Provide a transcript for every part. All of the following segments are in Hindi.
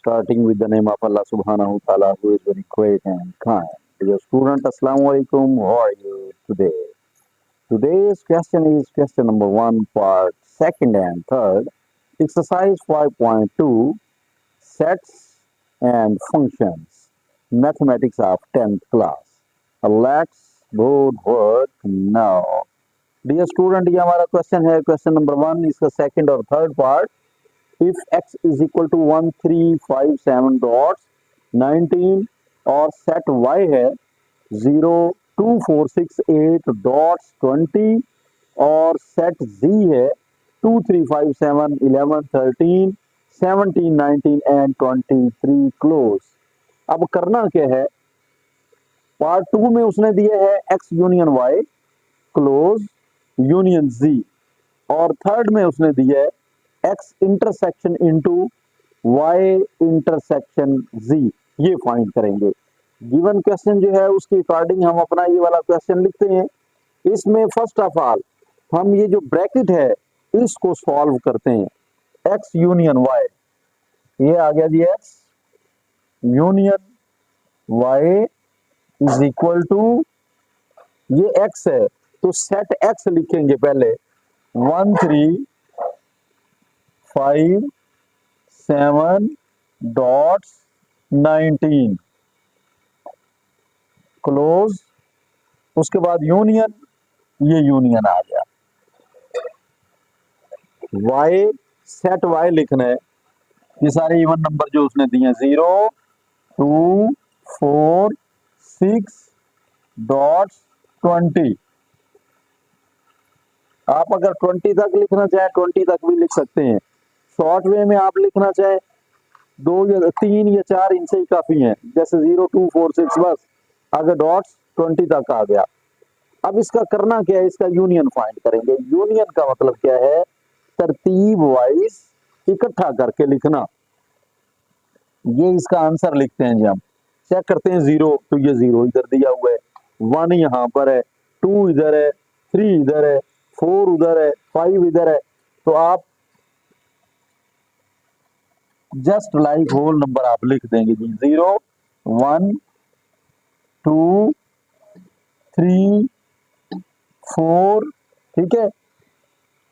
starting with the name of Allah subhanahu wa ta'ala who is very great and kind. Dear student, Assalamu alaikum. How are you today? Today's question is question number 1, part 2nd and 3rd. Exercise 5.2, sets and functions. Mathematics of 10th class. Let's both work now. Dear student, ये हमारा क्वेश्चन है, क्वेश्चन नंबर 1, इसका सेकंड और third part. If x is equal to 1, 3, 5, 7 dots 19 और set y है 0, 2, 4, 6, 8 dots 20 और set z है 2, 3, 5, 7, 11, 13, 17, 19 and 23 क्लोज. अब करना क्या है? पार्ट 2 में उसने दिया है x union y close union z और थर्ड में उसने दिया है x intersection into y intersection z. ये फाइंड करेंगे. गिवन क्वेश्चन जो है उसके अकॉर्डिंग हम अपना ये वाला क्वेश्चन लिखते हैं. इसमें फर्स्ट ऑफ ऑल हम ये जो ब्रैकेट है इसको सॉल्व करते हैं. x यूनियन y, ये आ गया जी x union y is equal to, ये x है तो सेट x लिखेंगे पहले 1, 3, 5, 7 डॉट्स 19 क्लोज. उसके बाद यूनियन, ये यूनियन आ गया. y, सेट y लिखना है. ये सारे इवन नंबर जो उसने दिए 0, 2, 4, 6 डॉट्स 20. आप अगर 20 तक लिखना चाहें 20 तक भी लिख सकते हैं. शॉर्ट वे में आप लिखना चाहें 2 या 3 या 4 इनसे ही काफी हैं. जैसे 0, 2, 4, 6 बस. अगर डॉट्स 20 तक आ गया. अब इसका करना क्या है? इसका यूनियन फाइंड करेंगे. यूनियन का मतलब क्या है? तरतीब वाइज इकट्ठा करके लिखना. ये इसका आंसर लिखते हैं जी. हम चेक करते हैं 0 तो ये 0 इधर दिया हुआ है, 1 यहाँ पर है, 2 इधर है, 3 इधर है, 4 उधर है, 5 इधर है. तो आप जस्ट लाइक होल नंबर आप लिख देंगे जी. 0, 1, 2, 3, 4. ठीक है.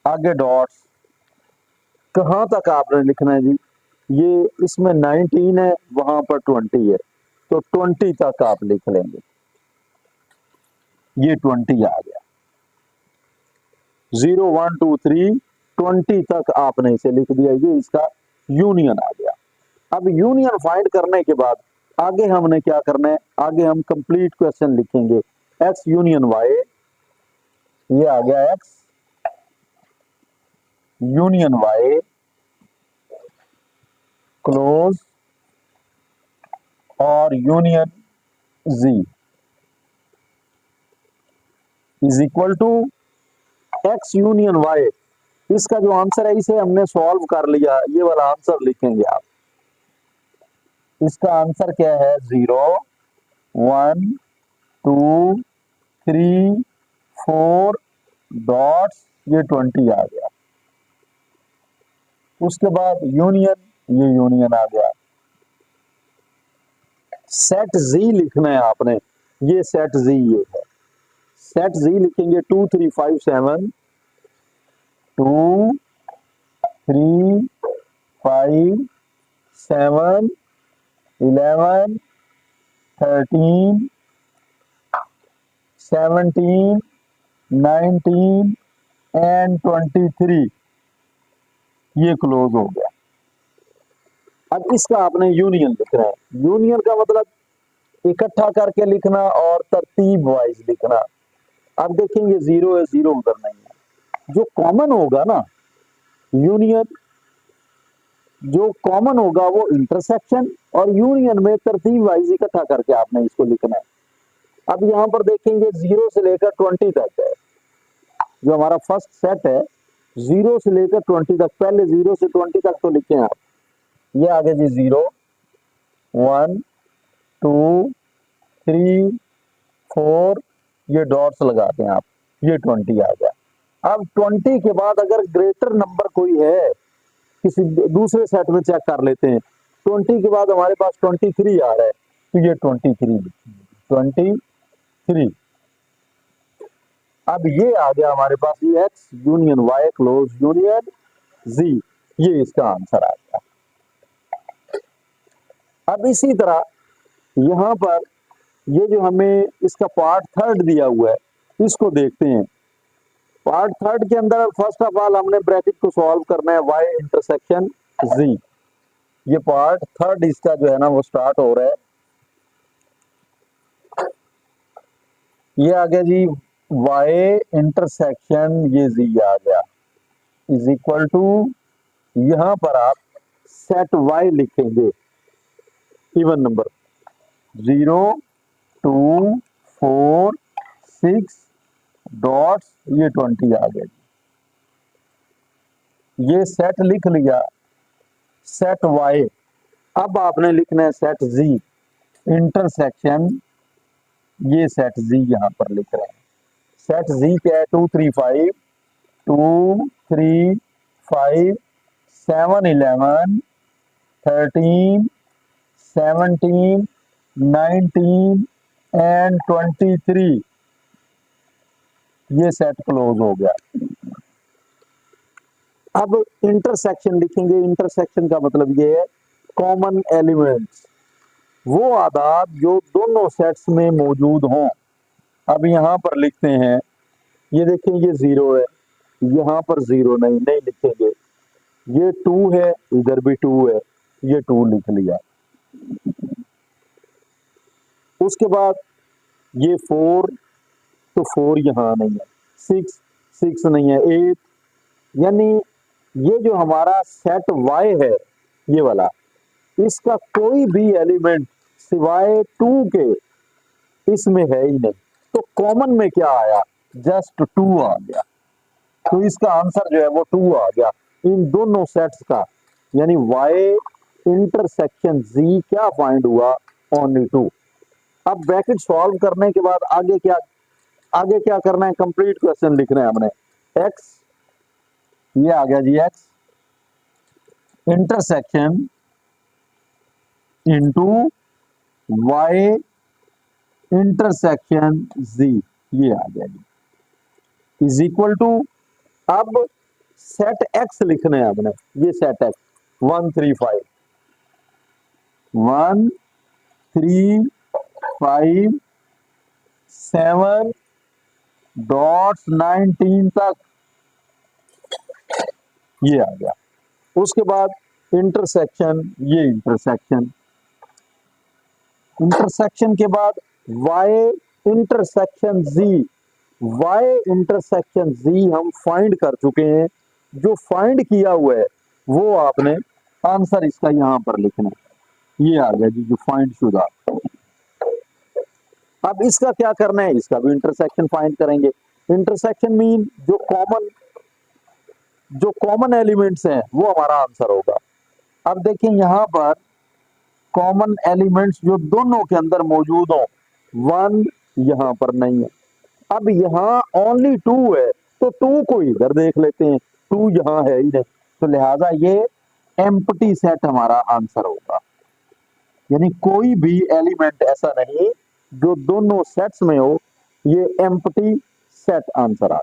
आगे डॉट्स कहां तक आपने लिखना है जी? ये इसमें 19 है, वहां पर 20 है तो 20 तक आप लिख लेंगे. ये 20 आ गया. 0, 1, 2, 3, 20 तक आपने इसे लिख दिया. ये इसका यूनियन आ गया. अब यूनियन फाइंड करने के बाद आगे हमने क्या करना है? आगे हम कंप्लीट क्वेश्चन लिखेंगे. x यूनियन y, ये आ गया x यूनियन y क्लोज और union z is equal to x union y. इसका जो आंसर है इसे हमने सॉल्व कर लिया. ये वाला आंसर लिखेंगे आप. इसका आंसर क्या है? 0, 1, 2, 3, 4 डॉट्स, ये 20 आ गया. उसके बाद यूनियन, ये यूनियन आ गया. सेट z लिखना है आपने. ये सेट z ये है. सेट z लिखेंगे 2, 3, 5, 7, 2, 3, 5, 7, 11, 13, 17, 19 एंड 23. ये क्लोज हो गया. अब इसका आपने यूनियन लिखना है. यूनियन का मतलब इकट्ठा करके लिखना और तरतीब वाइज लिखना. अब देखेंगे 0 है, 0 उधर नहीं है. जो कॉमन होगा ना, यूनियन जो कॉमन होगा वो इंटरसेक्शन, और यूनियन में तरतीब वाइज इकट्ठा करके आपने इसको लिखना है. अब यहाँ पर देखेंगे 0 से लेकर 20 तक है. जो हमारा फर्स्ट सेट है 0 से लेकर 20 तक. पहले 0 से 20 तक तो लिखे आप. ये आगे जी 0, 1, 2, 3, 4, ये डॉट्स लगाते हैं आप. ये 20 आ गया. अब 20 के बाद अगर ग्रेटर नंबर कोई है, किसी दूसरे सेट में चेक कर लेते हैं. 20 के बाद हमारे पास 23 आ रहा है, तो ये 23 लिखेंगे, 23। अब ये आ गया हमारे पास, ये X union Y close union z, ये इसका आंसर आ गया। अब इसी तरह यहां पर ये जो हमें इसका पार्ट थर्ड दिया हुआ है, इसको देखते हैं। पार्ट थर्ड के अंदर फर्स्ट ऑफ ऑल हमने ब्रैकेट को सॉल्व करना है, वाई इंटरसेक्शन जी। ये पार्ट थर्ड इसका जो है ना वो स्टार्ट हो रहा है। ये आ गया जी वाई इंटरसेक्शन ये जी आ गया इज इक्वल टू, यहां पर आप सेट वाई लिखेंगे इवन नंबर 0 2 4 6 डॉट्स, ये 20 आ गया। ये सेट लिख लिया, सेट वाई। अब आपने लिखना है सेट जी इंटरसेक्शन, ये सेट जी यहां पर लिख रहे हैं। सेट जी क्या है, 2 3 5 2 3 5 7 11 13 17 19 एंड 23, ये सेट क्लोज हो गया। अब इंटरसेक्शन लिखेंगे, इंटरसेक्शन का मतलब ये है कॉमन एलिमेंट्स, वो आदाद जो दोनों सेट्स में मौजूद हों। अब यहां पर लिखते हैं, ये देखें ये 0 है, यहां पर 0 नहीं लिखेंगे। ये 2 है, इधर भी 2 है, ये 2 लिख लिया। उसके बाद ये 4, तो 4 यहां नहीं है, 6 नहीं है, 8, यानी ये जो हमारा सेट वाई है ये वाला, इसका कोई भी एलिमेंट सिवाय 2 के इसमें है ही नहीं। तो कॉमन में क्या आया, जस्ट 2 आ गया। तो इसका आंसर जो है वो 2 आ गया इन दोनों सेट्स का, यानी वाई इंटरसेक्शन जी क्या फाइंड हुआ, ओनली 2। अब ब्रैकेट सॉल्व करने के बाद आगे क्या करना है, कंप्लीट क्वेश्चन लिखना है हमने। एक्स, ये आ गया z X intersection into Y intersection z, ये आ गया जी इज इक्वल टू, अब सेट एक्स लिखना है हमने। ये सेट एक्स 1 3 5 1 3 5 7 डॉट्स 19 तक, ये आ गया। उसके बाद इंटरसेक्शन, ये इंटरसेक्शन के बाद वाई इंटरसेक्शन जी, वाई इंटरसेक्शन जी हम फाइंड कर चुके हैं। जो फाइंड किया हुआ है वो आपने आंसर इसका यहां पर लिखना है, ये आ गया जी जो फाइंड शुदा। अब इसका क्या करना है, इसका भी इंटरसेक्शन फाइंड करेंगे। इंटरसेक्शन मीन जो कॉमन एलिमेंट्स हैं वो हमारा आंसर होगा। अब देखिए यहां पर कॉमन एलिमेंट्स जो दोनों के अंदर मौजूद हो, 1 यहां पर नहीं है। अब यहां ओनली 2 है, तो 2 को इधर देख लेते हैं, 2 यहां है ही नहीं, तो लिहाजा ये एम्प्टी सेट हमारा आंसर होगा। यानी कोई भी एलिमेंट ऐसा नहीं जो दोनों सेट्स में हो, ये एम्प्टी सेट आंसर आ